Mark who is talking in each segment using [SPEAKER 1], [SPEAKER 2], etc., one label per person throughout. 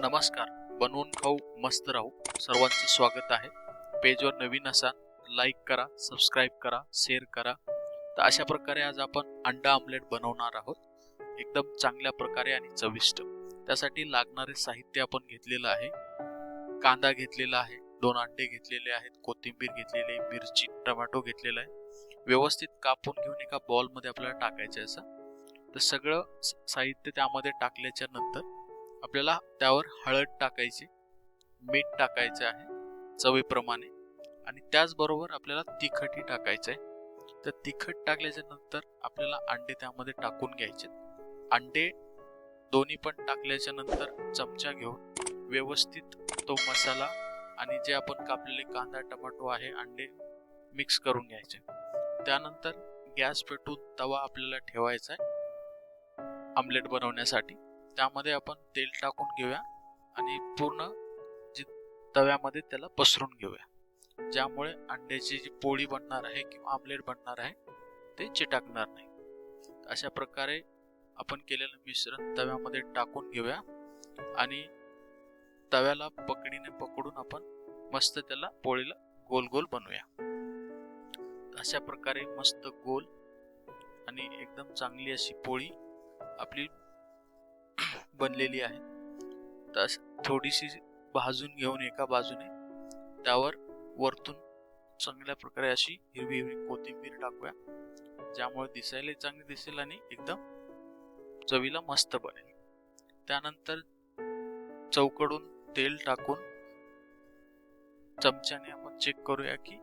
[SPEAKER 1] नमस्कार. बनवून खाऊ मस्त राहू सर्वांचं स्वागत आहे. पेजवर नवीन असाल लाईक करा, सबस्क्राईब करा, शेअर करा. तर अशा प्रकारे आज आपण अंडा आमलेट बनवणार आहोत, एकदम चांगल्या प्रकारे आणि चविष्ट. त्यासाठी लागणारे साहित्य आपण घेतलेलं आहे. कांदा घेतलेला आहे, 2 अंडे घेतलेले आहेत, कोथिंबीर घेतलेली, मिरची, टोमॅटो घेतलेला आहे. व्यवस्थित कापून घेऊन एका बॉल मध्ये आपल्याला टाकायचं आहे. असं तर सगळं साहित्य त्यामध्ये टाकल्याच्या नंतर आपल्याला त्यावर हळद टाकायची, मीठ टाकायचे आहे चवीप्रमाणे, आणि त्याचबरोबर आपल्याला तिखटही टाकायचं आहे. तर तिखट टाकल्याच्या नंतर आपल्याला अंडे त्यामध्ये टाकून घ्यायचे. अंडे दोन्ही पण टाकल्याच्या नंतर चमचा घेऊन व्यवस्थित तो मसाला आणि जे आपण कापलेले कांदा, टोमॅटो आहे, अंडे मिक्स करून घ्यायचे. त्यानंतर गॅस पेटवून तवा आपल्याला ठेवायचा आहे आमलेट बनवण्यासाठी. त्यामध्ये आपण तेल टाकून घेऊया आणि पूर्ण जी तव्यामध्ये त्याला पसरून घेऊया, ज्यामुळे अंड्याची जी पोळी बनणार आहे किंवा आमलेट बनणार आहे ते चिटकणार नाही. अशा प्रकारे आपण केलेलं मिश्रण तव्यामध्ये टाकून घेऊया आणि तव्याला पकडीने पकडून आपण मस्त त्याला पोळीला गोल गोल बनवूया. अशा प्रकारे मस्त गोल आणि एकदम चांगली अशी पोळी आपली बनलेली आहे. तर थोडीशी भाजून घेऊन एका बाजूने त्यावर वरतून चांगल्या प्रकारे अशी हिरवी हिरवी कोथिंबीर टाकूया, ज्यामुळे दिसायला चांगली दिसेल आणि एकदम चवीला मस्त बनेल. त्यानंतर चौकडून तेल टाकून चमच्याने आपण चेक करूया की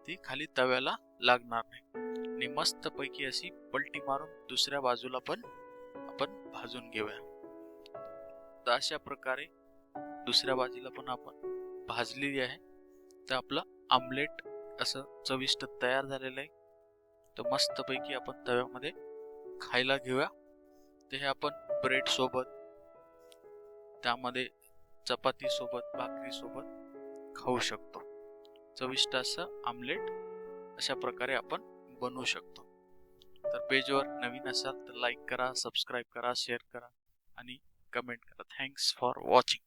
[SPEAKER 1] ती खाली तव्याला लागणार नाही आणि मस्त पैकी अशी पलटी मारून दुसऱ्या बाजूला पण आपण भाजून घेऊया. तर अशा प्रकारे दुसऱ्या बाजूला पण आपण भाजलेली आहे. तर आपलं आमलेट असं चविष्ट तयार झालेलं आहे. तर मस्त पैकी आपण तव्यामध्ये खायला घेऊया. तर हे आपण ब्रेड सोबत, त्यामध्ये चपाती सोबत, भाकरी सोबत खाऊ शकतो. चविष्ट असं आमलेट अशा प्रकारे आपण बनवू शकतो. तर पेजवर नवीन असाल तर लाईक करा, सबस्क्राईब करा, शेअर करा आणि कमेंट करा. Thanks for watching.